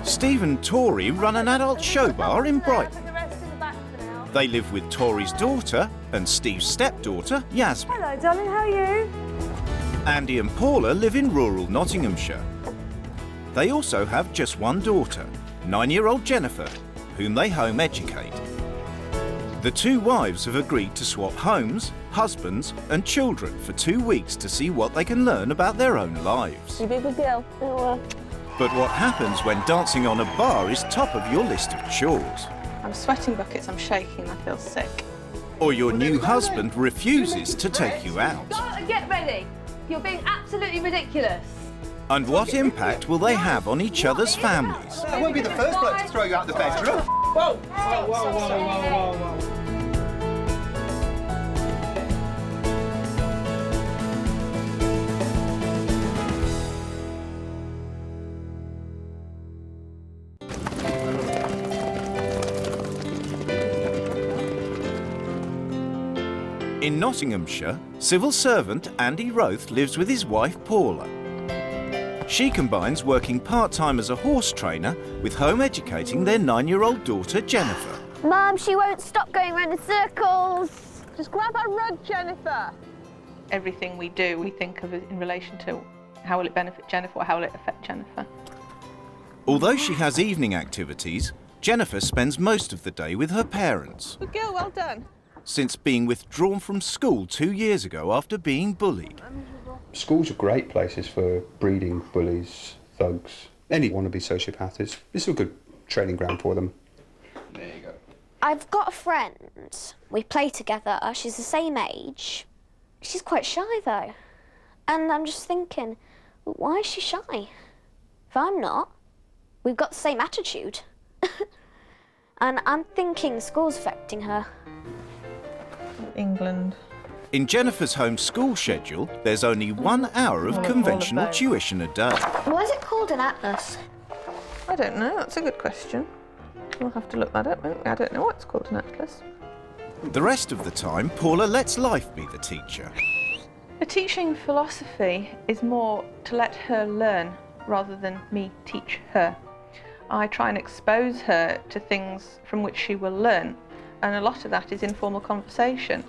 Steve and Tori run an adult show bar in Brighton. They live with Tori's daughter and Steve's stepdaughter, Yasmin. Hello, darling, how are you? Andy and Paula live in rural Nottinghamshire. They also have just one daughter, 9-year-old Jennifer, whom they home educate. The two wives have agreed to swap homes, husbands and children for 2 weeks to see what they can learn about their own lives. You be a good girl. Oh, But what happens when dancing on a bar is top of your list of chores? I'm sweating buckets, I'm shaking, I feel sick. Or your new husband refuses to take you out? go and get ready. You're being absolutely ridiculous. And what impact will they have on each other's families? I won't be the first bloke to throw you out the bedroom. Whoa! Whoa, whoa, whoa, whoa, whoa. In Nottinghamshire, civil servant Andy Roth lives with his wife Paula. She combines working part-time as a horse trainer with home educating their 9-year-old daughter Jennifer. Mum, she won't stop going round in circles. Just grab a rug, Jennifer. Everything we do, we think of it in relation to how will it benefit Jennifer or how will it affect Jennifer. Although she has evening activities, Jennifer spends most of the day with her parents. Good girl, well done. Since being withdrawn from school 2 years ago after being bullied. Schools are great places for breeding bullies, thugs, any wannabe sociopath. It's a good training ground for them. There you go. I've got a friend. We play together. She's the same age. She's quite shy, though. And I'm just thinking, why is she shy? If I'm not, we've got the same attitude. And I'm thinking school's affecting her. England. In Jennifer's home school schedule, there's only 1 hour of conventional tuition a day. Why is it called an atlas? I don't know, that's a good question. We'll have to look that up, won't we? I don't know what it's called an atlas. The rest of the time, Paula lets life be the teacher. Teaching philosophy is more to let her learn rather than me teach her. I try and expose her to things from which she will learn, and a lot of that is informal conversation.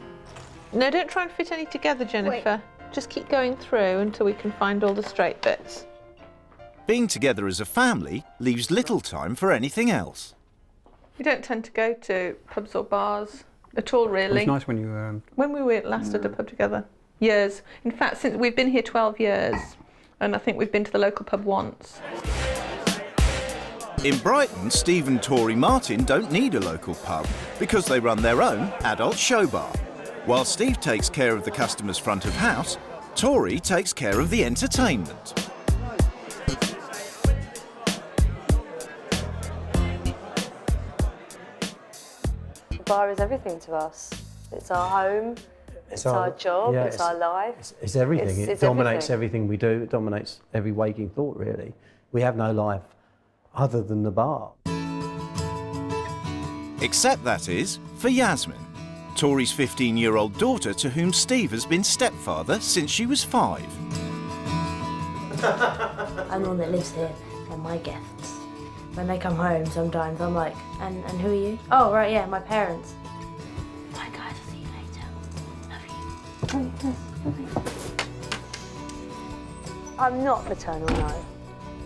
No, don't try and fit any together, Jennifer. Wait. Just keep going through until we can find all the straight bits. Being together as a family leaves little time for anything else. We don't tend to go to pubs or bars at all, really. It was nice when you... When we were last at a pub together. Years. In fact, since we've been here 12 years, and I think we've been to the local pub once. In Brighton, Steve and Tori Martin don't need a local pub because they run their own adult show bar. While Steve takes care of the customers' front of house, Tori takes care of the entertainment. The bar is everything to us. It's our home, it's our job, it's our life. It's everything. It dominates everything we do. It dominates every waking thought, really. We have no life other than the bar. Except, that is, for Yasmin, Tori's 15-year-old daughter to whom Steve has been stepfather since she was 5. I'm the one that lives here, and my guests. When they come home sometimes, I'm like, and who are you? Oh, right, yeah, my parents. Bye, guys, I'll see you later. Love you. I'm not maternal, no.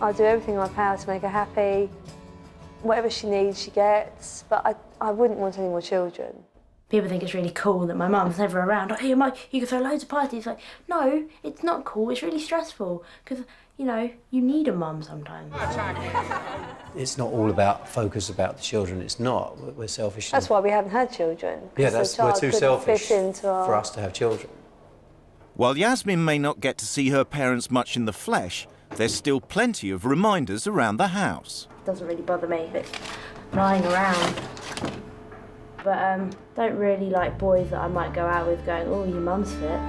I do everything in my power to make her happy. Whatever she needs, she gets. But I wouldn't want any more children. People think it's really cool that my mum's never around. Like, hey, Mum, you can throw loads of parties. Like, no, it's not cool. It's really stressful because, you know, you need a mum sometimes. It's not all about focus about the children. It's not. We're selfish. That's why we haven't had children. Yeah, we're too selfish for us to have children. While Yasmin may not get to see her parents much in the flesh, there's still plenty of reminders around the house. It doesn't really bother me if it's lying around. But don't really like boys that I might go out with going, oh, your mum's fit.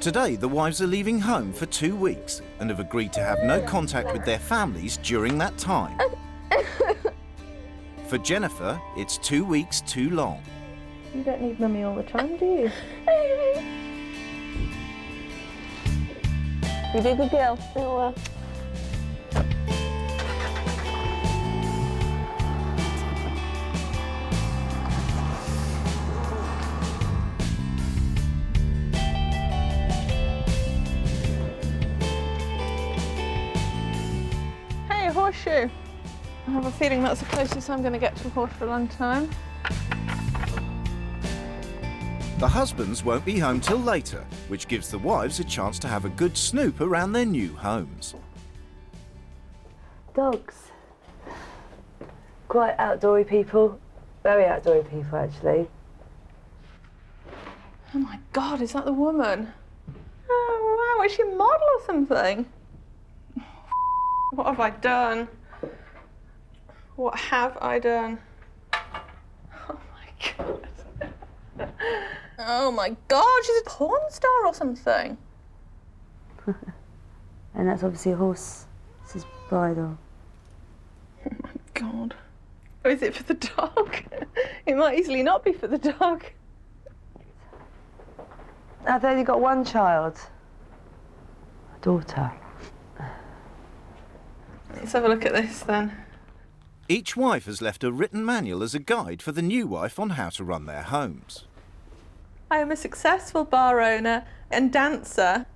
Today, the wives are leaving home for 2 weeks and have agreed to have no contact with their families during that time. For Jennifer, it's 2 weeks too long. You don't need mummy all the time, do you? You did a good girl. Oh, well. Hey, a horseshoe. I have a feeling that's the closest I'm going to get to a horse for a long time. The husbands won't be home till later, which gives the wives a chance to have a good snoop around their new homes. Dogs. Quite outdoory people. Very outdoory people, actually. Oh my God, is that the woman? Oh wow, is she a model or something? What have I done? What have I done? Oh my God. Oh my God, she's a porn star or something. And that's obviously a horse. This is bridle. Oh my God. Oh, is it for the dog? It might easily not be for the dog. I've only got one child. A daughter. Let's have a look at this then. Each wife has left a written manual as a guide for the new wife on how to run their homes. I am a successful bar owner and dancer.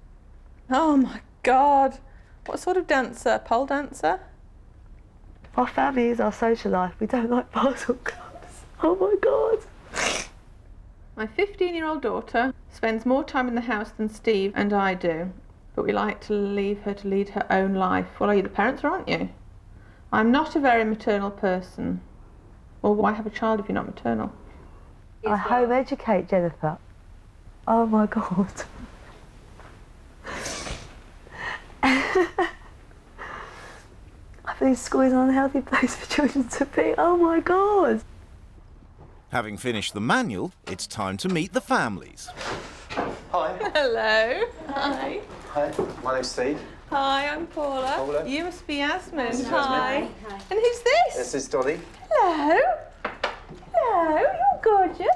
Oh my God. What sort of dancer? Pole dancer? Our family is our social life. We don't like bars or clubs. Oh my God. My 15-year-old daughter spends more time in the house than Steve and I do, but we like to leave her to lead her own life. Well, are you the parents or aren't you? I'm not a very maternal person. Well, why have a child if you're not maternal? I home educate Jennifer. Oh my God. I think school is an unhealthy place for children to be. Oh my God. Having finished the manual, it's time to meet the families. Hi. Hello. Hi. Hi, my name's Steve. Hi, I'm Paula. Paula. You must be Yasmin. This is Hi. Yasmin. Hi. And who's this? This is Dolly. Hello. Hello, you're gorgeous.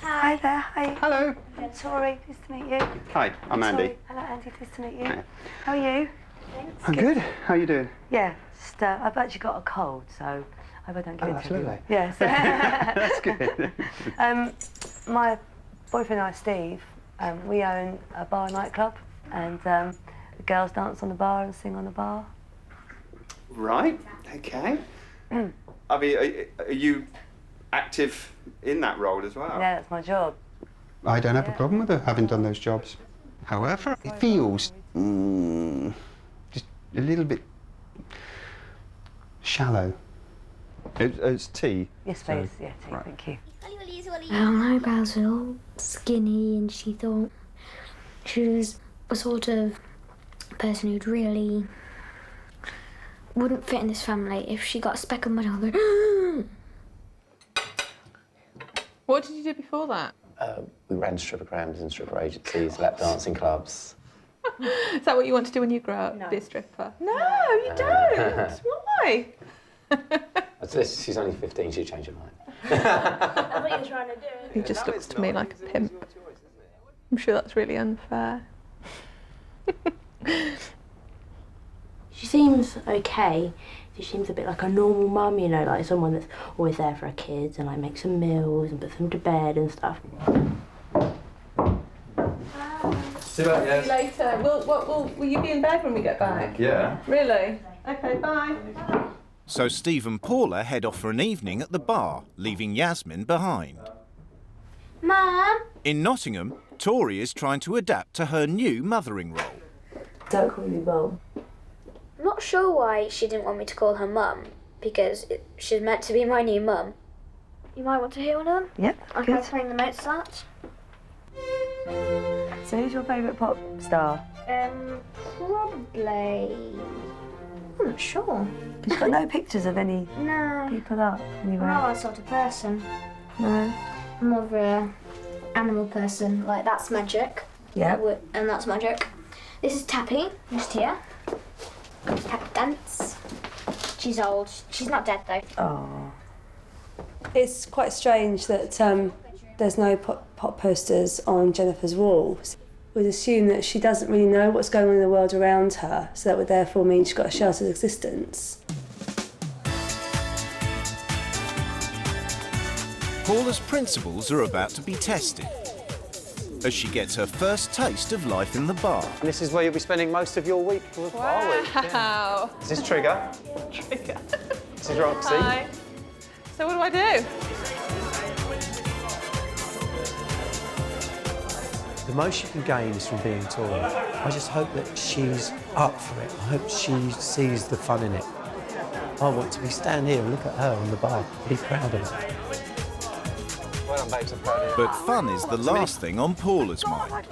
Hi there. Hi. Hello. I'm Tori. Nice to meet you. Hi, I'm Andy. Tori. Hello, Andy. Nice to meet you. Hi. How are you? I'm good. How are you doing? Yeah, just, I've actually got a cold, so I hope I don't get Oh, into that's it. lovely. Yes. That's good. My boyfriend and I, Steve, we own a bar nightclub, and the girls dance on the bar and sing on the bar. Right. Okay. I mean, are you active in that role as well? Yeah, that's my job. I don't have a problem with her having done those jobs. However, it feels just a little bit shallow. It's tea. Yes, please. Yeah, tea, Right. thank you. Her eyebrows were all skinny, and she thought she was a sort of person who'd really wouldn't fit in this family. If she got a speck of mud, I'd go. What did you do before that? We ran stripograms and stripper agencies, lap dancing clubs. Is that what you want to do when you grow up? No. Be a stripper? No, you don't. Why? She's only 15, she'll change her mind. I thought you were trying to do it. He just looks to me like a pimp. I'm sure that's really unfair. She seems okay. She seems a bit like a normal mum, you know, like someone that's always there for her kids and like makes them meals and puts them to bed and stuff. See you later. See you later. Will you be in bed when we get back? Yeah. Really? Okay, bye. So Steve and Paula head off for an evening at the bar, leaving Yasmin behind. Mum! In Nottingham, Tori is trying to adapt to her new mothering role. Don't call me Mum. I'm not sure why she didn't want me to call her mum, because she's meant to be my new mum. You might want to hear one of them? Yep, I'm good. playing the Mozart. So who's your favourite pop star? Probably. I'm not sure. You've got no pictures of any No. people up I'm anywhere? not that sort of person. No. I'm more of a animal person. Like, that's Magic. Yeah. And that's Magic. This is Tappy, just here. Tappy Dance. She's old. She's not dead, though. Oh. It's quite strange that there's no pop posters on Jennifer's walls. would assume that she doesn't really know what's going on in the world around her, so that would therefore mean she's got a sheltered existence. Paula's principles are about to be tested as she gets her first taste of life in the bar. And this is where you'll be spending most of your week. Wow. Yeah. Is this Trigger? Trigger. This is Roxy. Hi. So what do I do? The most you can gain is from being Tori. I just hope that she's up for it. I hope she sees the fun in it. I want to be stand here and look at her on the bar, be proud of her. Well done, babes, I'm proud of you. But fun is the last thing on Paula's mind.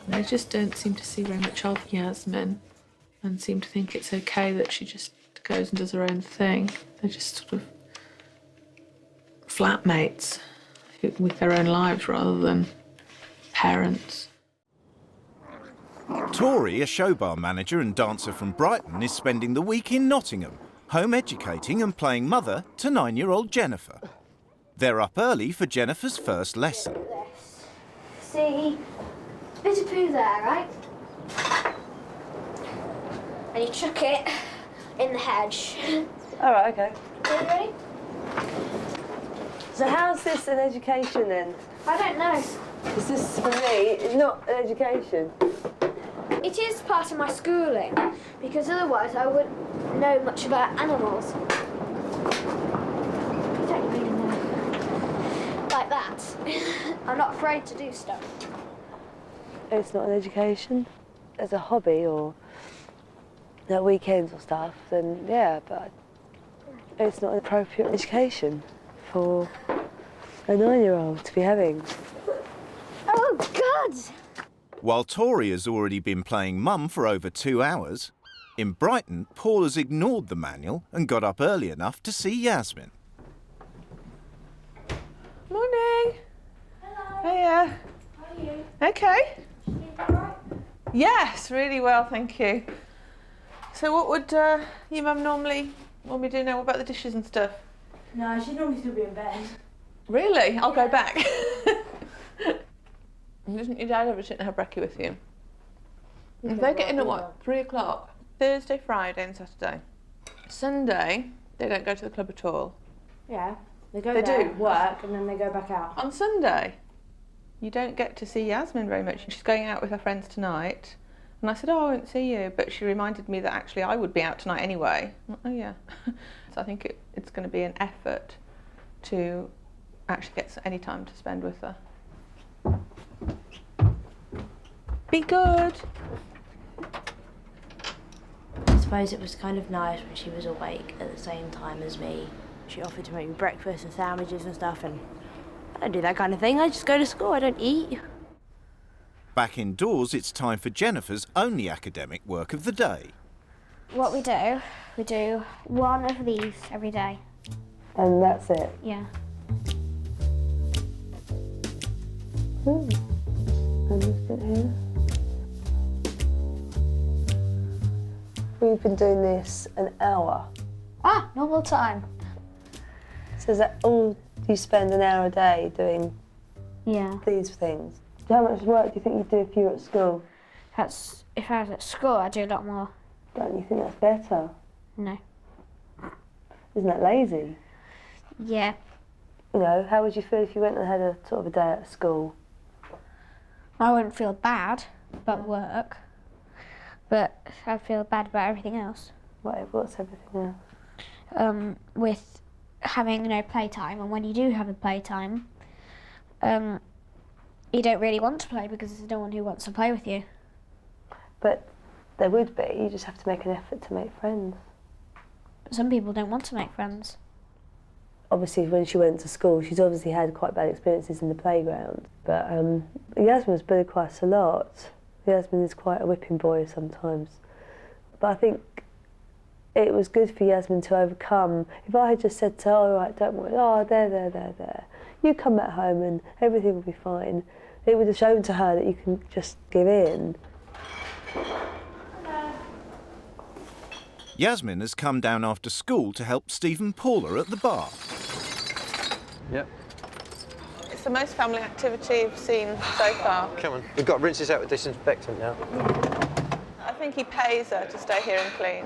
They just don't seem to see very much of Yasmin and seem to think it's okay that she just goes and does her own thing. They're just sort of flatmates with their own lives rather than parents. Tori, a Showbar manager and dancer from Brighton, is spending the week in Nottingham, home educating and playing mother to 9-year-old Jennifer. They're up early for Jennifer's first lesson. See, bit of poo there, right? And you chuck it in the hedge. All right, okay. Are you ready? So how's this an education then? I don't know. Is this, for me, not an education? It is part of my schooling, because otherwise I wouldn't know much about animals. You don't really know. Like that. I'm not afraid to do stuff. It's not an education. As a hobby or at weekends or stuff, then yeah, but it's not an appropriate education for a 9-year-old to be having. Oh, God! While Tori has already been playing mum for over 2 hours, in Brighton, Paula's ignored the manual and got up early enough to see Yasmin. Morning. Hello. Hiya. How are you? Okay. You all right? Yes, really well, thank you. So what would your mum normally want me to do now? What about the dishes and stuff? No, she'd normally still be in bed. Really? I'll go back. Doesn't your dad ever sit and have brekkie with you? If they get in at what, 3 o'clock? Thursday, Friday and Saturday. Sunday, they don't go to the club at all. Yeah, they go They there, do? work, and then they go back out. On Sunday, you don't get to see Yasmin very much. She's going out with her friends tonight. And I said, oh, I won't see you. But she reminded me that actually I would be out tonight anyway. Oh, yeah. So I think it's going to be an effort to actually get any time to spend with her. Be good. I suppose it was kind of nice when she was awake at the same time as me. She offered to make me breakfast and sandwiches and stuff, and I don't do that kind of thing. I just go to school, I don't eat. Back indoors, it's time for Jennifer's only academic work of the day. What we do one of these every day. And that's it? Yeah. And this bit here. We've been doing this an hour. Ah, normal time. So is that all you spend an hour a day doing Yeah. these things? How much work do you think you'd do if you were at school? If I was at school, I'd do a lot more. Don't you think that's better? No. Isn't that lazy? Yeah. You know, how would you feel if you went and had a sort of a day at school? I wouldn't feel bad about work, but I'd feel bad about everything else. What's everything else? With having no playtime, and when you do have a playtime, you don't really want to play because there's no one who wants to play with you. But there would be. You just have to make an effort to make friends. But some people don't want to make friends. Obviously, when she went to school, she's obviously had quite bad experiences in the playground. But Yasmin was bullied quite a lot. Yasmin is quite a whipping boy sometimes. But I think it was good for Yasmin to overcome. If I had just said to her, all right, don't worry, oh, there, you come back home and everything will be fine, it would have shown to her that you can just give in. Yasmin has come down after school to help Steve and Paula at the bar. Yep. It's the most family activity I've seen so far. Come on. We've got to rinse this out with disinfectant now. I think he pays her to stay here and clean.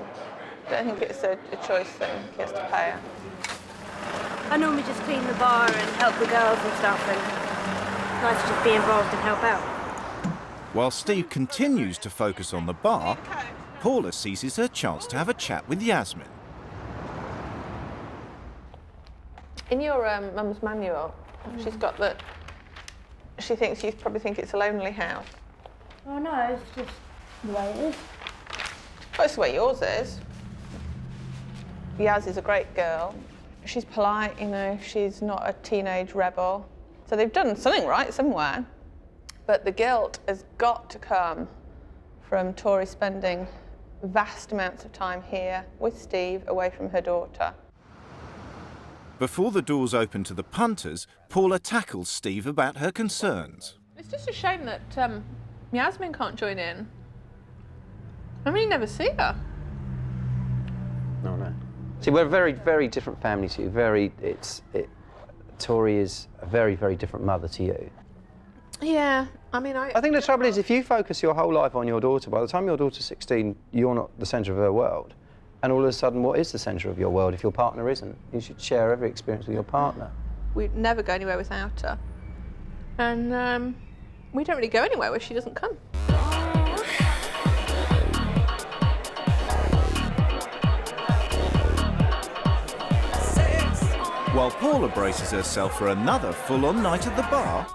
I don't think it's a choice thing. He has to pay her. I normally just clean the bar and help the girls and stuff, and it's nice to just be involved and help out. While Steve continues to focus on the bar, Paula seizes her chance to have a chat with Yasmin. In your mum's manual, she's got that she thinks you probably think it's a lonely house. Oh no, it's just the way it is. Well, it's the way yours is. Yaz is a great girl. She's polite, you know, she's not a teenage rebel. So they've done something right somewhere. But the guilt has got to come from Tori spending vast amounts of time here with Steve, away from her daughter. Before the doors open to the punters, Paula tackles Steve about her concerns. It's just a shame that Yasmin can't join in. I mean, you never see her. No. See, we're a very, very different family to you. Tori is a very, very different mother to you. Yeah, I mean, I think the trouble is, if you focus your whole life on your daughter, by the time your daughter's 16, you're not the centre of her world. And all of a sudden, what is the centre of your world if your partner isn't? You should share every experience with your partner. We'd never go anywhere without her. And we don't really go anywhere where she doesn't come. While Paula braces herself for another full-on night at the bar,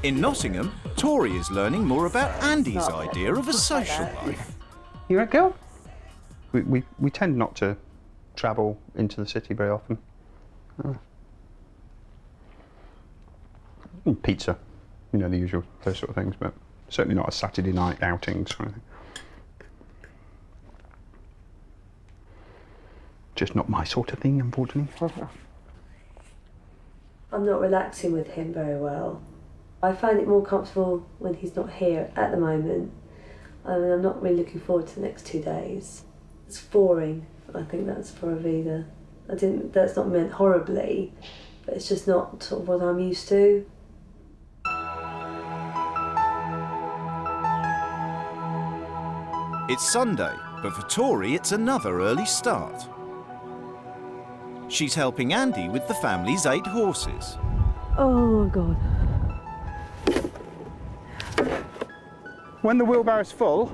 in Nottingham, Tori is learning more about Andy's idea of a social life. You right, girl? We tend not to travel into the city very often. Pizza, you know, the usual, those sort of things, but certainly not a Saturday night outings or anything. Just not my sort of thing, unfortunately. I'm not relaxing with him very well. I find it more comfortable when he's not here at the moment. I mean, I'm not really looking forward to the next 2 days. It's boring. I think that's probably that's not meant horribly, but it's just not sort of what I'm used to. It's Sunday, but for Tori it's another early start. She's helping Andy with the family's 8 horses. Oh, God. When the wheelbarrow's full...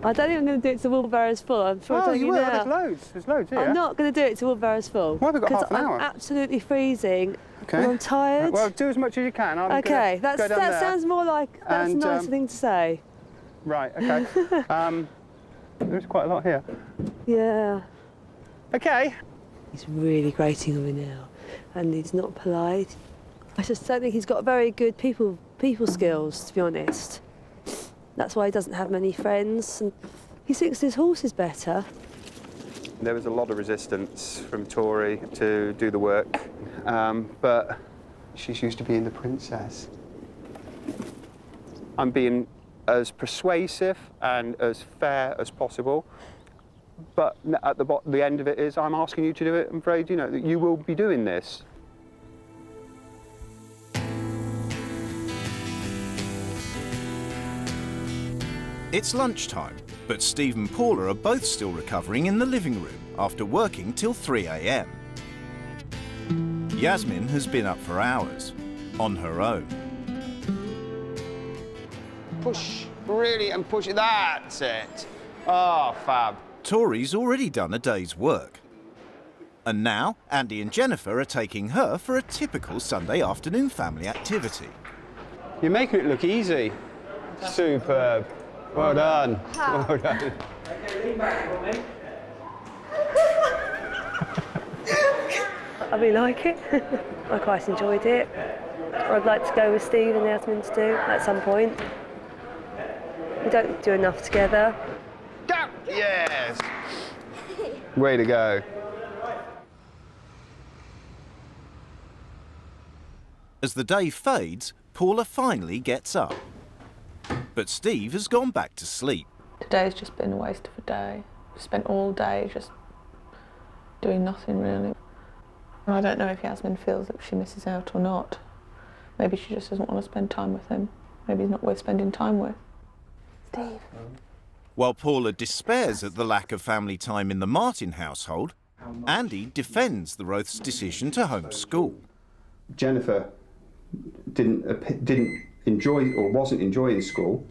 I don't think I'm going to do it till the wheelbarrow's full. I'm sure Oh, you will. now. There's loads here. I'm not going to do it till the wheelbarrow's full. Why have we got half an hour? I'm absolutely freezing. Okay. And I'm tired. Well, do as much as you can. Okay, that sounds more like that's a nicer thing to say. Right, okay. There's quite a lot here. Yeah. Okay. He's really grating on me now, and he's not polite. I just don't think he's got very good people skills, to be honest. That's why he doesn't have many friends, and he thinks his horse is better. There was a lot of resistance from Tori to do the work, but she's used to being the princess. I'm being as persuasive and as fair as possible, but at the end of it is I'm asking you to do it. I'm afraid, you know, that you will be doing this. It's lunchtime, but Steve and Paula are both still recovering in the living room after working till 3 a.m. Yasmin has been up for hours, on her own. Push, really, and push it. That's it. Oh, fab. Tori's already done a day's work. And now, Andy and Jennifer are taking her for a typical Sunday afternoon family activity. You're making it look easy. Superb. Well done. Well done. I really like it. I quite enjoyed it. I'd like to go with Steve and Yasmin to do at some point. We don't do enough together. Go! Yes! Way to go. As the day fades, Paula finally gets up. But Steve has gone back to sleep. Today's just been a waste of a day. Spent all day just doing nothing, really. And I don't know if Yasmin feels that she misses out or not. Maybe she just doesn't want to spend time with him. Maybe he's not worth spending time with. Steve. While Paula despairs at the lack of family time in the Martin household, Andy defends the Roths' decision to homeschool. Jennifer didn't enjoy or wasn't enjoying school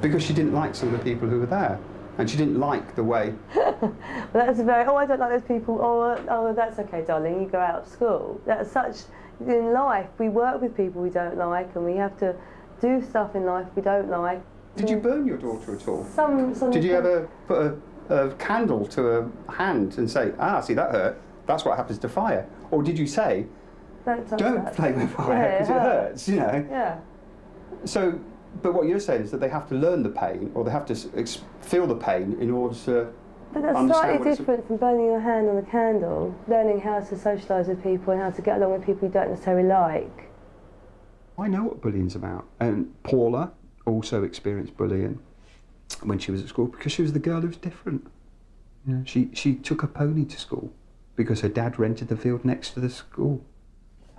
because she didn't like some of the people who were there, and she didn't like the way. Well, that's a very, I don't like those people, oh, that's okay, darling, you go out of school. That's such, in life, we work with people we don't like, and we have to do stuff in life we don't like. Did you burn your daughter at all? Some Did you ever put a candle to her hand and say, see, that hurt, that's what happens to fire? Or did you say, don't play with fire because it hurts, you know? Yeah. So, but what you're saying is that they have to learn the pain, or they have to feel the pain in order to But that's slightly different from burning your hand on a candle, learning how to socialise with people and how to get along with people you don't necessarily like. I know what bullying's about, and Paula also experienced bullying when she was at school because she was the girl who was different. You know, she took a pony to school because her dad rented the field next to the school.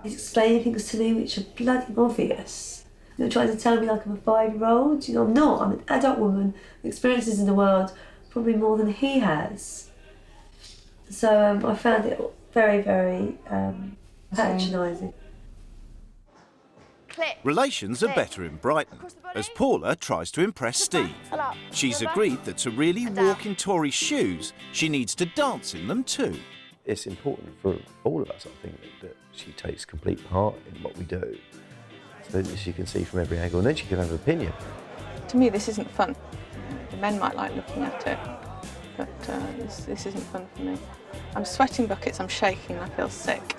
He's explaining things to me which are bloody obvious. You're trying to tell me like I'm a 5-year-old. You know, I'm not. I'm an adult woman with experiences in the world, probably more than he has. So I found it very, very patronising. Relations are better in Brighton, as Paula tries to impress Steve. She's agreed that to really walk in Tori's shoes, she needs to dance in them too. It's important for all of us, I think, that she takes complete part in what we do, so that she can see from every angle, and then she can have an opinion. To me, this isn't fun. The men might like looking at it, but this isn't fun for me. I'm sweating buckets, I'm shaking, I feel sick.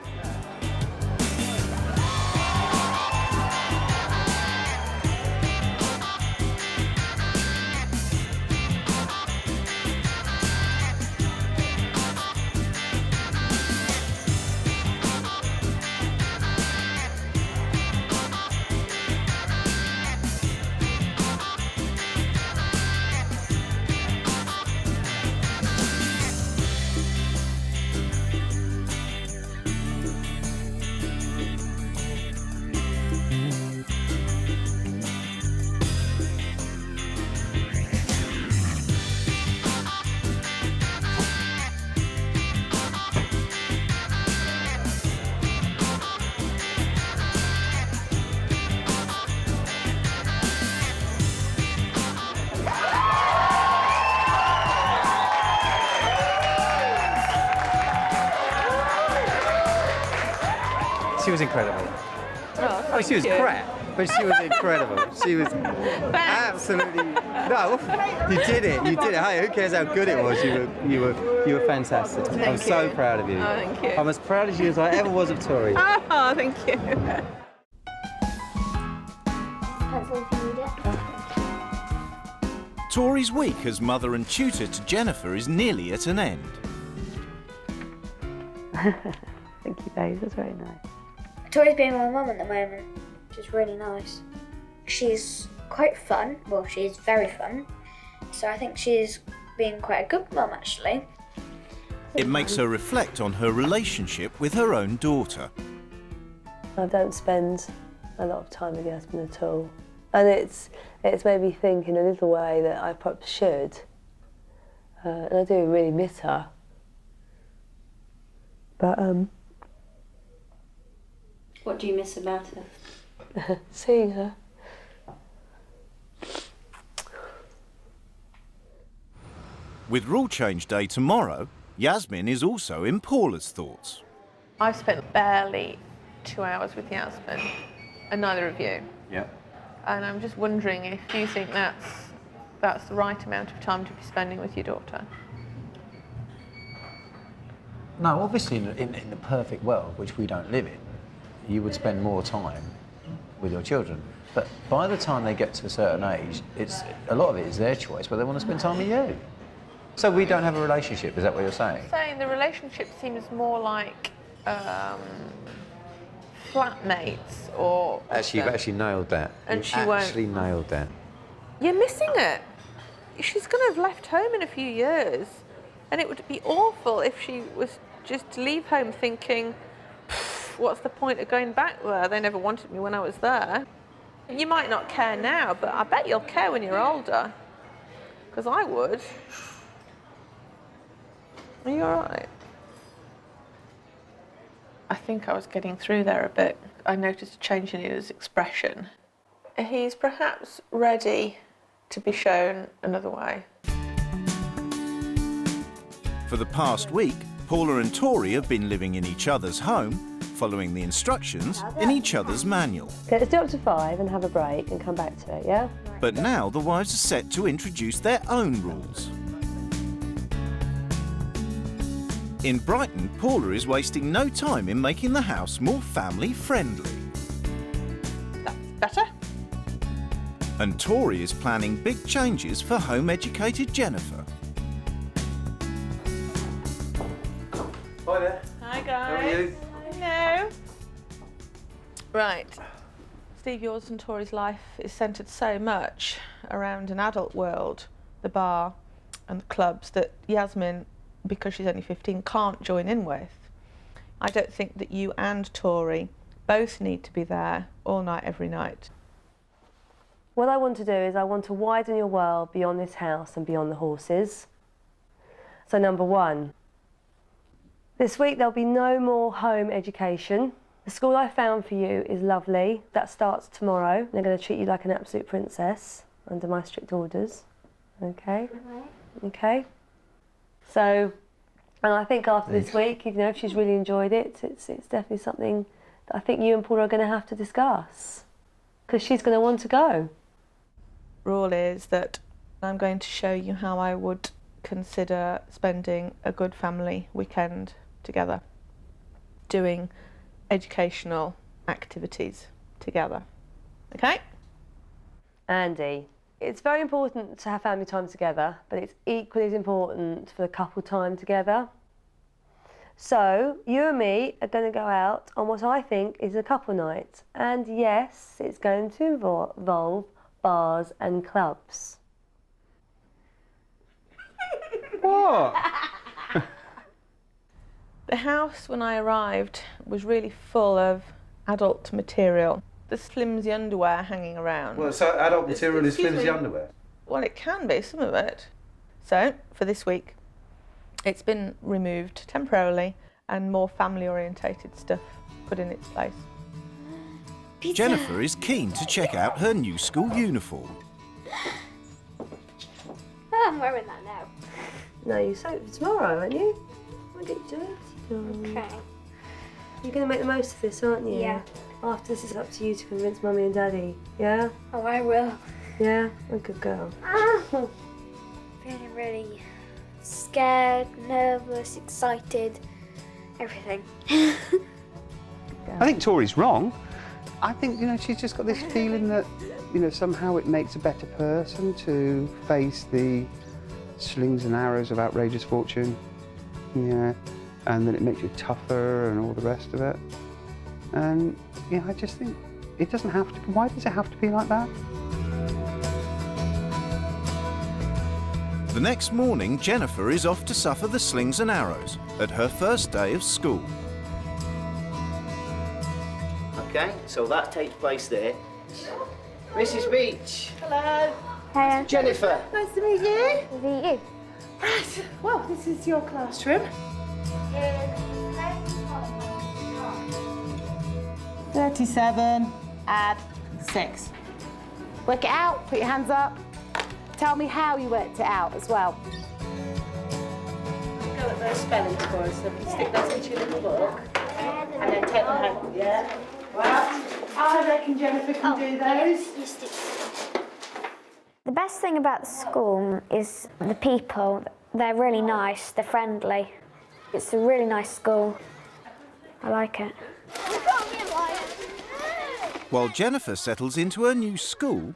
She was incredible. Oh, she was crap, but she was incredible. She was absolutely no. You did it. You did it. Hey, who cares how good it was? You were fantastic. I'm so proud of you. Oh, thank you. I'm as proud of you as I ever was of Tori. Oh, thank you. Tori's week as mother and tutor to Jennifer is nearly at an end. Thank you, babe. That's very nice. Tori's being my mum at the moment, which is really nice. She's quite fun. Well, she's very fun. So I think she's being quite a good mum, actually. It makes her reflect on her relationship with her own daughter. I don't spend a lot of time with Yasmin at all. And it's made me think in a little way that I probably should. And I do really miss her. But, What do you miss about her? seeing her. With rule change day tomorrow, Yasmin is also in Paula's thoughts. I've spent barely 2 hours with Yasmin, and neither of you. Yeah. And I'm just wondering if you think that's the right amount of time to be spending with your daughter. No, obviously in the perfect world, which we don't live in, you would spend more time with your children. But by the time they get to a certain age, a lot of it is their choice, but they want to spend time with you. So we don't have a relationship, is that what you're saying? I'm saying the relationship seems more like flatmates or... Actually, you've actually nailed that. And she won't... actually nailed that. You're missing it. She's going to have left home in a few years, and it would be awful if she was just to leave home thinking, what's the point of going back there? They never wanted me when I was there. You might not care now, but I bet you'll care when you're older. Because I would. Are you all right? I think I was getting through there a bit. I noticed a change in his expression. He's perhaps ready to be shown another way. For the past week, Paula and Tori have been living in each other's home, following the instructions in each other's manual. Okay, let's do up to 5 and have a break and come back to it, yeah? But now the wives are set to introduce their own rules. In Brighton, Paula is wasting no time in making the house more family-friendly. That's better. And Tori is planning big changes for home-educated Jennifer. Hi there. Hi, guys. How are you? Hello. Right. Steve, yours and Tori's life is centred so much around an adult world, the bar and the clubs, that Yasmin, because she's only 15, can't join in with. I don't think that you and Tori both need to be there all night, every night. What I want to do is I want to widen your world beyond this house and beyond the horses. So number 1, this week there'll be no more home education. The school I found for you is lovely. That starts tomorrow. They're going to treat you like an absolute princess under my strict orders. Okay? Okay? So, and I think after this week, you know, if she's really enjoyed it, it's definitely something that I think you and Paula are going to have to discuss, because she's going to want to go. Rule is that I'm going to show you how I would consider spending a good family weekend together, doing educational activities together. Okay? Andy, it's very important to have family time together, but it's equally as important for the couple time together. So you and me are going to go out on what I think is a couple night, and yes, it's going to involve bars and clubs. What? The house, when I arrived, was really full of adult material. There's flimsy underwear hanging around. Well, so adult material is flimsy underwear? Well, it can be, some of it. So, for this week, it's been removed temporarily and more family-orientated stuff put in its place. Jennifer is keen to check out her new school uniform. I'm wearing that now. No, you soak for tomorrow, aren't you? I get dirty, darling. Okay. You're going to make the most of this, aren't you? Yeah. After this, it's up to you to convince Mummy and Daddy, yeah? Oh, I will. Yeah? A good girl. Feeling really scared, nervous, excited, everything. I think Tori's wrong. I think, you know, she's just got this feeling that, you know, somehow it makes a better person to face the slings and arrows of outrageous fortune. Yeah. And then it makes you tougher and all the rest of it. And, yeah, I just think it doesn't have to be. Why does it have to be like that? The next morning, Jennifer is off to suffer the slings and arrows at her first day of school. Okay, so that takes place there. Mrs. Beach. Hello. Hey. Jennifer. Nice to meet you. Is it you? Right, well, this is your classroom. 37, add 6. Work it out, put your hands up. Tell me how you worked it out as well. Go at those spellings for us, so if you stick those into your little book, and then take them home, yeah? Well, I reckon Jennifer can do those. The best thing about the school is the people. They're really nice, they're friendly. It's a really nice school. I like it. While Jennifer settles into her new school,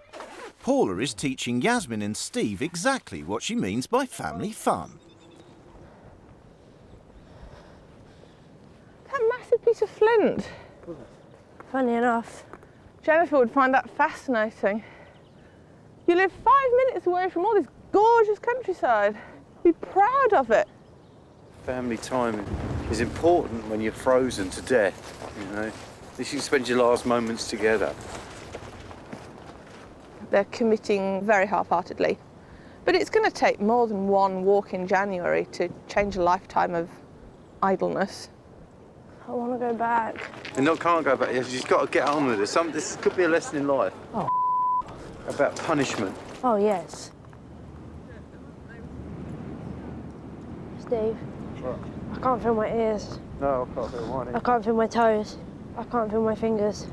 Paula is teaching Yasmin and Steve exactly what she means by family fun. That massive piece of flint. Funny enough. Jennifer would find that fascinating. You live 5 minutes away from all this gorgeous countryside. Be proud of it. Family time is important when you're frozen to death, you know. You can spend your last moments together. They're committing very half-heartedly. But it's going to take more than one walk in January to change a lifetime of idleness. I want to go back. You can't go back. You've just got to get on with it. This could be a lesson in life. Oh. About punishment. Oh, yes. Steve. What? I can't feel my ears. No, I can't feel mine. I can't feel my toes. I can't feel my fingers.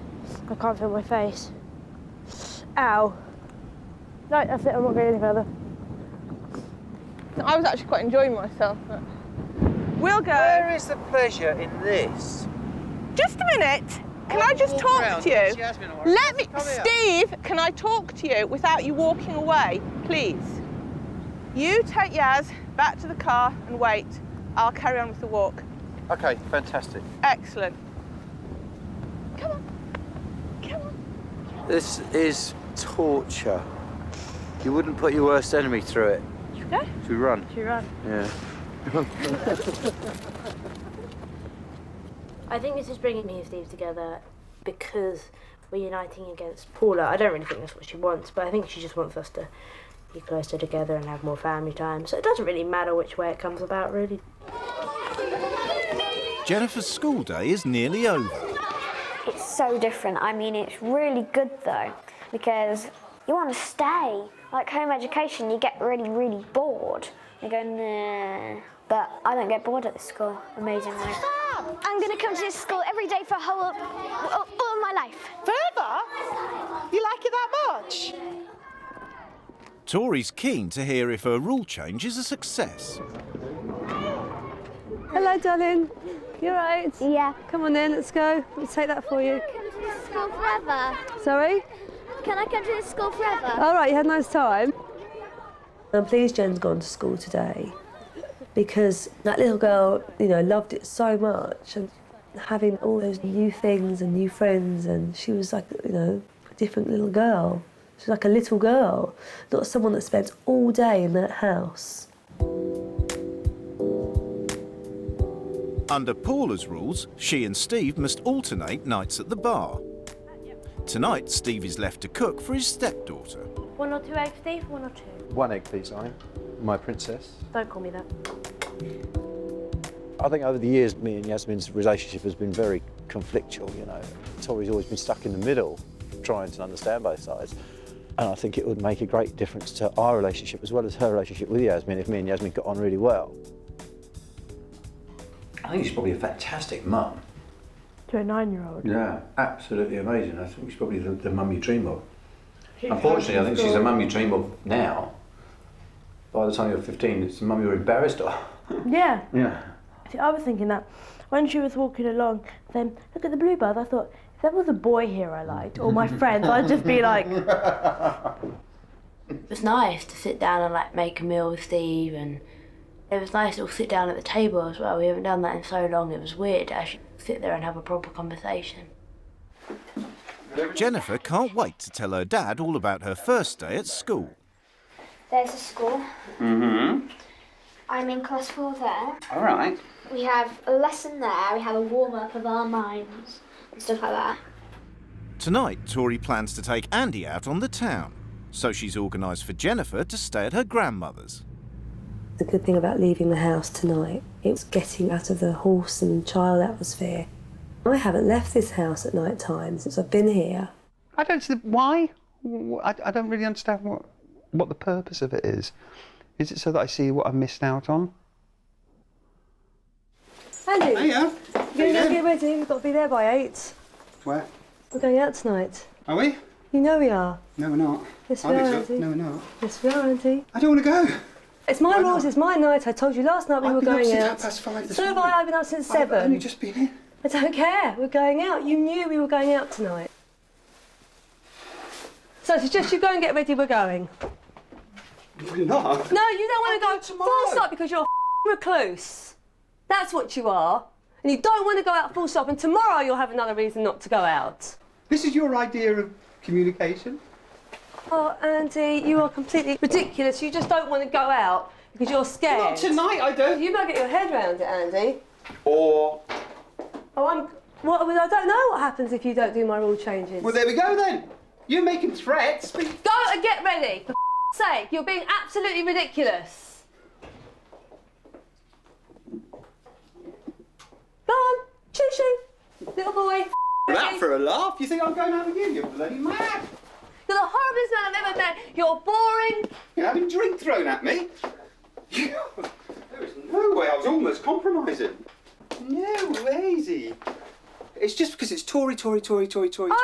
I can't feel my face. Ow. No, that's it. I'm not going any further. I was actually quite enjoying myself, but we'll go. Where is the pleasure in this? Just a minute. Can I just talk to you? Let me, Steve, can I talk to you without you walking away, please? You take Yaz back to the car and wait. I'll carry on with the walk. Okay, fantastic. Excellent. Come on. Come on. This is torture. You wouldn't put your worst enemy through it. Should we go? Should we run? Should we run? Yeah. I think this is bringing me and Steve together because we're uniting against Paula. I don't really think that's what she wants, but I think she just wants us to be closer together and have more family time. So it doesn't really matter which way it comes about, really. Jennifer's school day is nearly over. It's so different. I mean, it's really good though, because you want to stay. Like home education, you get really, really bored. You go, nah. But I don't get bored at this school, amazingly. Stop! I'm going to come to this school every day for all my life. Further? You like it that much? Tori's keen to hear if her rule change is a success. Hello, darling. You all right? Yeah. Come on in, let's go. Let me take that for you. Can I come to this school forever? Sorry? Can I come to this school forever? All right, you had a nice time. I'm pleased Jen's gone to school today because that little girl, loved it so much, and having all those new things and new friends, and she was like, a different little girl. She was like a little girl, not someone that spends all day in that house. Under Paula's rules, she and Steve must alternate nights at the bar. Tonight, Steve is left to cook for his stepdaughter. 1 or 2 eggs, Steve? 1 or 2? 1 egg, please, Ayn. My princess. Don't call me that. I think over the years, me and Yasmin's relationship has been very conflictual, Tori's always been stuck in the middle, trying to understand both sides. And I think it would make a great difference to our relationship as well as her relationship with Yasmin if me and Yasmin got on really well. I think she's probably a fantastic mum. To a 9-year-old? Yeah, absolutely amazing. I think she's probably the mum you dream of. Unfortunately, I think she's the mum you dream of now. By the time you're 15, it's the mum you're embarrassed of. Yeah. Yeah. See, I was thinking that when she was walking along, then look at the bluebird. I thought, if there was a boy here I liked, or my friends, I'd just be like... It was nice to sit down and make a meal with Steve, and it was nice to all sit down at the table as well. We haven't done that in so long. It was weird to actually sit there and have a proper conversation. Jennifer can't wait to tell her dad all about her first day at school. There's a school. Mm-hmm. I'm in class 4 there. All right. We have a lesson there, we have a warm-up of our minds and stuff like that. Tonight, Tori plans to take Andy out on the town, so she's organised for Jennifer to stay at her grandmother's. The good thing about leaving the house tonight, it's getting out of the horse and child atmosphere. I haven't left this house at night time since I've been here. I don't see why. I don't really understand what the purpose of it is. Is it so that I see what I've missed out on? Andy, Hiya. you're going to get ready. We've got to be there by 8. Where? We're going out tonight. Are we? You know we are. No, we're not. Yes, we are, Andy. No, we're not. Yes, we are, Andy. I don't want to go. It's my rules, it's my night. I told you last night we were going out. I've been up since 5:30 this So have morning. I've been up since 7. I've only just been in. I don't care. We're going out. You knew we were going out tonight. So it's just you go and get ready, we're going. We're not. No, you don't want to go full stop because you're a recluse. That's what you are. And you don't want to go out full stop, and tomorrow you'll have another reason not to go out. This is your idea of communication? Oh, Andy, you are completely ridiculous. You just don't want to go out because you're scared. Not tonight, I don't. You better get your head round it, Andy. Or... Oh, I don't know what happens if you don't do my rule changes. Well, there we go then. You're making threats. Go and get ready, for sake. You're being absolutely ridiculous. Go on, shoo-shoo, little boy. That for a laugh? You think I'm going out with you? You're bloody mad. You're the horriblest man I've ever met. You're boring. You're having drink thrown at me. There is no way. I was almost compromising. No, easy. It's just because it's Tori. Oh, it's not because it's Tori.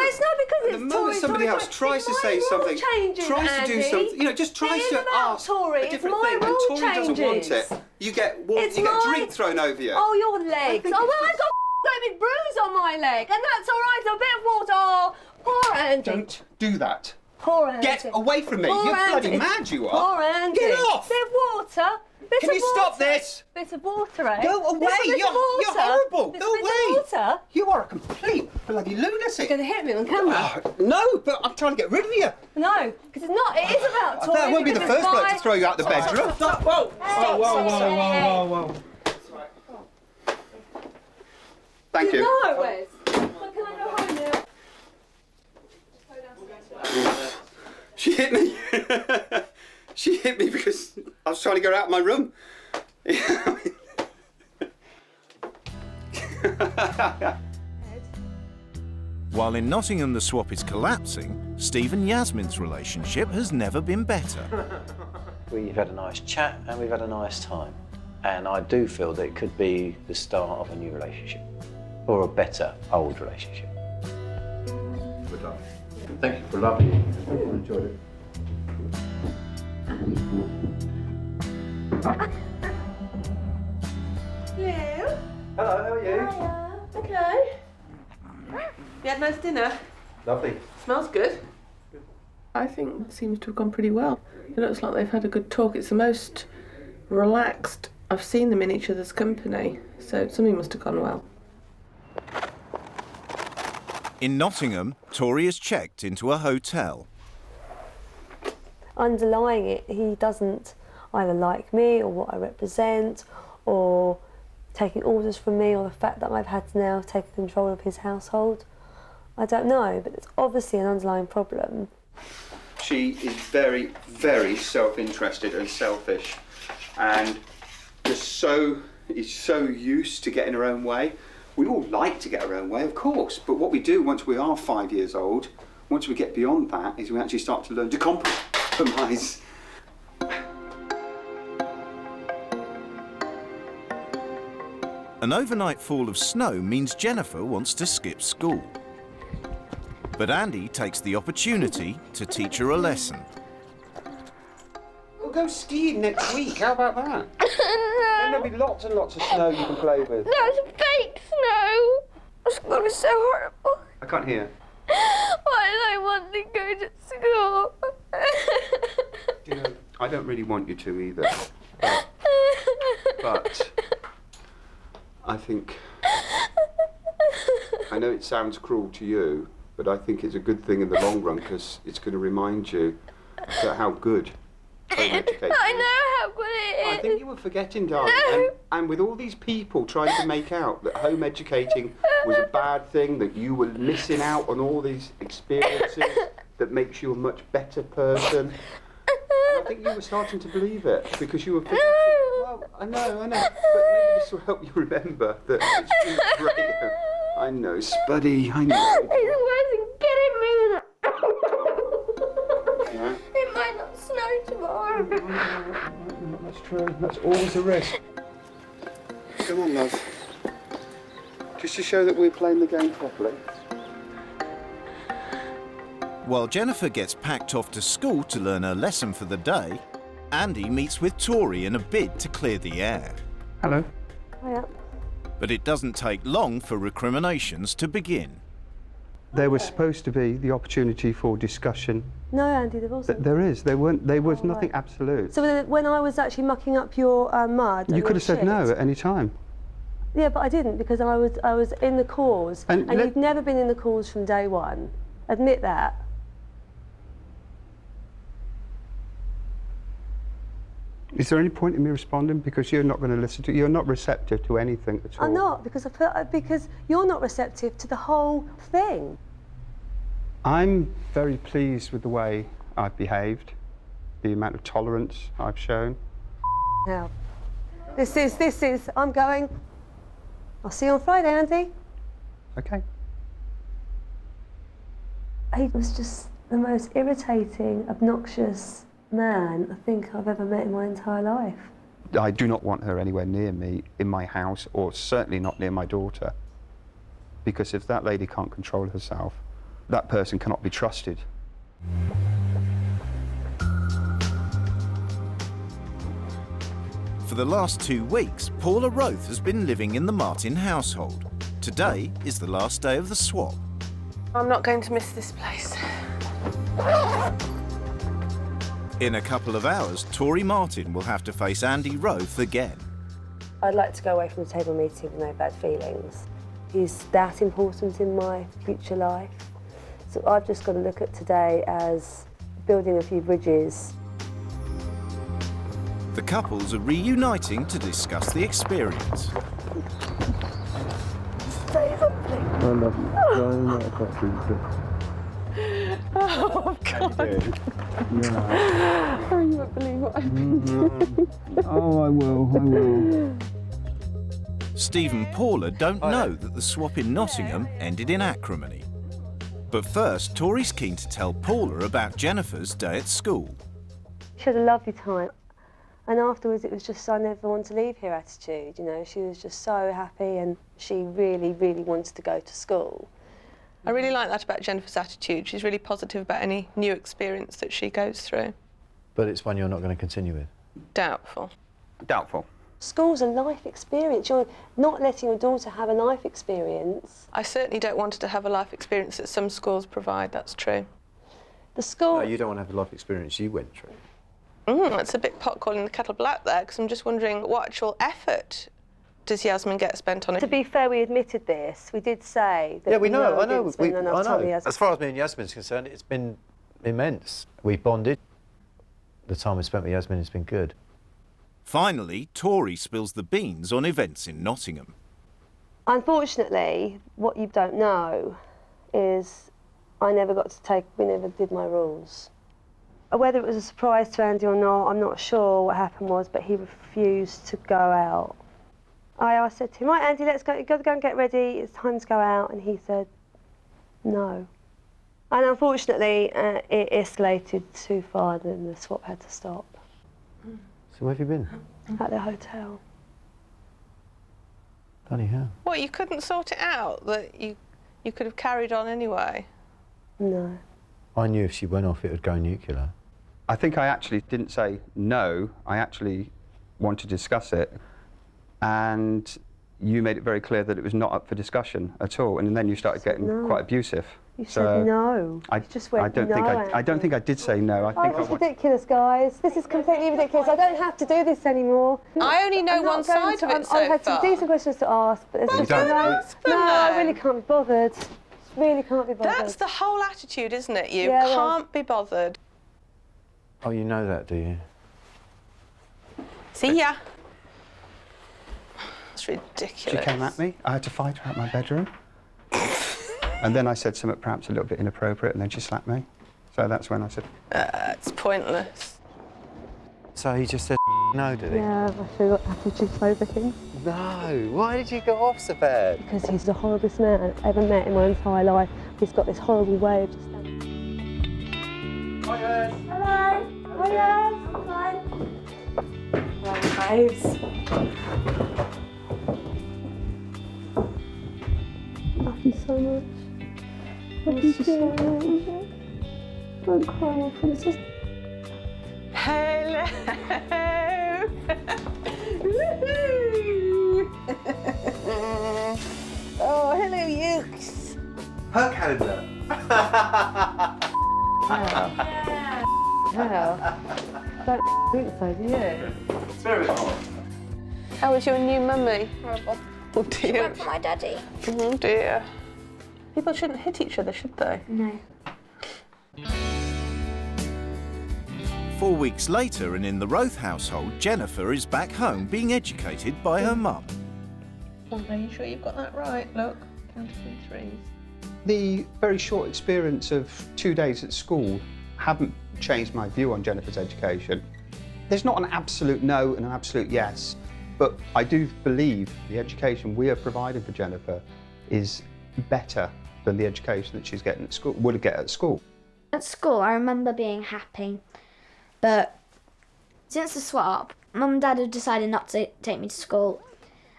The moment somebody else tries to say something, tries to do something, you know, just tries to ask a different thing, and Tori doesn't want it, you get drink thrown over you. Oh, your legs. Oh, well, I've got a big bruise on my leg, and that's all right. A bit of water. Oh, poor Andy. Don't do that. Poor Andy. Get away from me. Poor You're bloody Andy. mad, you are. Poor Andy. Get off. Bit of water. Can you stop this? Bit of water, eh? Go away. You're horrible. Go away. Water? You are a complete bloody lunatic. You're going to hit me on camera. No, but I'm trying to get rid of you. No, because it's not. It is about Tori. That won't be the first bloke to throw you out the bedroom. Whoa. Whoa. Thank you. No, Wes. Well, can I go home now? She hit me. She hit me because I was trying to get her out of my room. While in Nottingham the swap is collapsing, Steve and Yasmin's relationship has never been better. We've had a nice chat and we've had a nice time. And I do feel that it could be the start of a new relationship. Or a better old relationship. Good luck. Thank you for loving me. I hope you enjoyed it. Hello. Hello, how are you? Hiya. Okay. You had a nice dinner? Lovely. Smells good. I think it seems to have gone pretty well. It looks like they've had a good talk. It's the most relaxed I've seen them in each other's company, so something must have gone well. In Nottingham, Tori is checked into a hotel. Underlying it, he doesn't either like me or what I represent or taking orders from me or the fact that I've had to now take control of his household. I don't know, but it's obviously an underlying problem. She is very, very self-interested and selfish, and is so used to getting her own way. We all like to get our own way, of course, but what we do once we are 5 years old, once we get beyond that, is we actually start to learn to compromise. An overnight fall of snow means Jennifer wants to skip school. But Andy takes the opportunity to teach her a lesson. We'll go skiing next week, how about that? Then there'll be lots and lots of snow you can play with. That's fake snow. School is so horrible. I can't hear. Why do I want to go to school? You know, I don't really want you to either. But I think, I know it sounds cruel to you, but I think it's a good thing in the long run because it's going to remind you about how good home education is. I know how good it is. I think you were forgetting, darling. No. And with all these people trying to make out that home educating was a bad thing, that you were missing out on all these experiences that makes you a much better person. And I think you were starting to believe it because you were thinking, well, I know, but maybe this will help you remember that it's been great. I know, Spuddy, I know. It's worse than getting me. Yeah. It might not snow tomorrow. That's true. That's always a risk. Come on, love. Just to show that we're playing the game properly. While Jennifer gets packed off to school to learn her lesson for the day, Andy meets with Tori in a bid to clear the air. Hello. Hiya. But it doesn't take long for recriminations to begin. There was supposed to be the opportunity for discussion. No, Andy, there wasn't. There is. There was Oh, nothing right. absolute. So when I was actually mucking up your mud... You and could your have said shit- no at any time. Yeah, but I didn't because I was in the cause. And you've never been in the cause from day one. Admit that. Is there any point in me responding? Because you're not going to listen to, you're not receptive to anything at all. I'm not, because because you're not receptive to the whole thing. I'm very pleased with the way I've behaved, the amount of tolerance I've shown. Now, this is, I'm going. I'll see you on Friday, Andy. Okay. He was just the most irritating, obnoxious man I think I've ever met in my entire life. I do not want her anywhere near me, in my house, or certainly not near my daughter. Because if that lady can't control herself, that person cannot be trusted. For the last 2 weeks, Paula Roth has been living in the Martin household. Today is the last day of the swap. I'm not going to miss this place. In a couple of hours, Tori Martin will have to face Andy Roth again. I'd like to go away from the table meeting with no bad feelings. He's that important in my future life. So I've just got to look at today as building a few bridges. The couples are reuniting to discuss the experience. Say something. I love you. I can't do Oh, God. Yeah. Oh, you won't believe what I've been doing. Oh, I will. Steve and Paula don't know that the swap in Nottingham ended in acrimony. But first, Tori's keen to tell Paula about Jennifer's day at school. She had a lovely time. And afterwards, it was just, I never want to leave here attitude, you know. She was just so happy and she really, really wanted to go to school. I really like that about Jennifer's attitude. She's really positive about any new experience that she goes through. But it's one you're not going to continue with? Doubtful. Doubtful. School's a life experience. You're not letting your daughter have a life experience. I certainly don't want her to have a life experience that some schools provide, that's true. The school... No, you don't want to have the life experience you went through. That's a bit pot calling the kettle black there, because I'm just wondering what actual effort does Yasmin get spent on it? To be fair, we admitted this. We did say that. Yeah, we know, I know. Didn't spend enough time with Yasmin. As far as me and Yasmin's concerned, it's been immense. We bonded. The time we spent with Yasmin has been good. Finally, Tori spills the beans on events in Nottingham. Unfortunately, what you don't know is we never did my rules. Whether it was a surprise to Andy or not, I'm not sure what happened was, but he refused to go out. I said to him, right, Andy, let's go, you've got to go and get ready, it's time to go out, and he said, no. And unfortunately, it escalated too far, and the swap had to stop. So where have you been? At the hotel. Bloody hell. What, you couldn't sort it out, that you could have carried on anyway? No. I knew if she went off, it would go nuclear. I think I actually didn't say no. I actually wanted to discuss it. And you made it very clear that it was not up for discussion at all. And then you started getting quite abusive. You said no. You just went I don't think I did say no. This is ridiculous, guys. This is completely ridiculous. I don't have to do this anymore. I only know one side of it so I've had some decent questions to ask, but there's just no, I really can't be bothered. Really can't be bothered. That's the whole attitude, isn't it? You Yeah, can't be bothered. Oh, you know that, do you? See ya. It's ridiculous. She came at me. I had to fight her out my bedroom. And then I said something perhaps a little bit inappropriate, and then she slapped me. So that's when I said... It's pointless. So he just said no, did he? Yeah, I feel attitudes over him. No. Why did you go off so bad? Because he's the horriblest man I've ever met in my entire life. He's got this horrible way of just... Hi, guys. Hello. Hi, guys. I'm fine. Well, babes. Love you so much. Love you so much. Don't cry, my princess. Hello. Oh, hello, Ukes. Her calendar. Hell. Don't think so, do you? It's very hot. How was your new mummy? Horrible. Oh dear. She went for my daddy. Oh dear. People shouldn't hit each other, should they? No. 4 weeks later, and in the Roth household, Jennifer is back home being educated by her mum. Are you sure you've got that right? Look, count to 3 threes. The very short experience of 2 days at school haven't changed my view on Jennifer's education. There's not an absolute no and an absolute yes, but I do believe the education we are providing for Jennifer is better than the education that she's getting at school, would get at school. At school, I remember being happy, but since the swap, Mum and Dad have decided not to take me to school,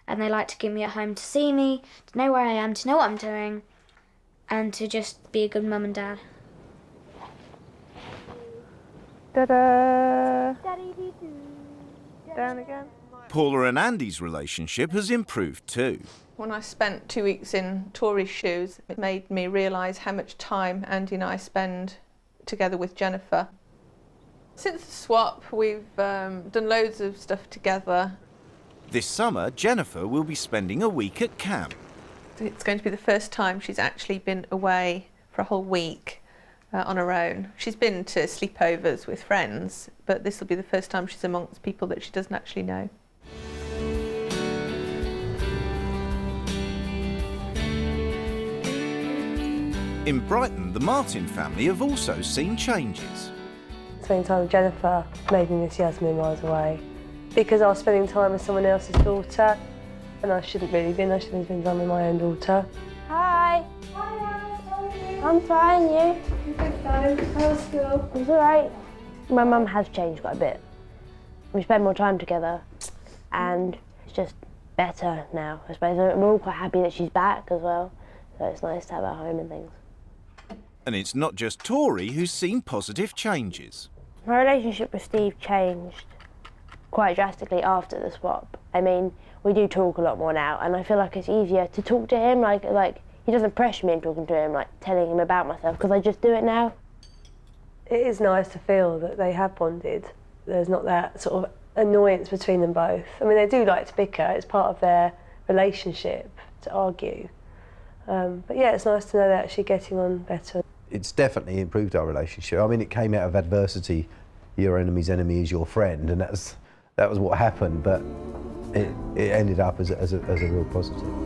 and they like to keep me at home to see me, to know where I am, to know what I'm doing, and to just be a good mum and dad. Ta-da! Down again. Paula and Andy's relationship has improved too. When I spent 2 weeks in Tori's shoes, it made me realise how much time Andy and I spend together with Jennifer. Since the swap, we've done loads of stuff together. This summer, Jennifer will be spending a week at camp. It's going to be the first time she's actually been away for a whole week on her own. She's been to sleepovers with friends, but this will be the first time she's amongst people that she doesn't actually know. In Brighton, the Martin family have also seen changes. Spending time with Jennifer made me miss Yasmin while I was away. Because I was spending time with someone else's daughter, and I shouldn't really been. I should have been time with my own daughter. Hi. Hi. I'm fine, you? Good time. How was school? It was alright. My mum has changed quite a bit. We spend more time together, and it's just better now, I suppose. We're all quite happy that she's back as well, so it's nice to have her home and things. And it's not just Tori who's seen positive changes. My relationship with Steve changed quite drastically after the swap. I mean, we do talk a lot more now, and I feel like it's easier to talk to him, like he doesn't pressure me in talking to him, like telling him about myself, because I just do it now. It is nice to feel that they have bonded. There's not that sort of annoyance between them both. I mean, they do like to bicker, it's part of their relationship to argue. But yeah, it's nice to know they're actually getting on better. It's definitely improved our relationship. I mean, it came out of adversity. Your enemy's enemy is your friend, and that was what happened, but it ended up as a real positive.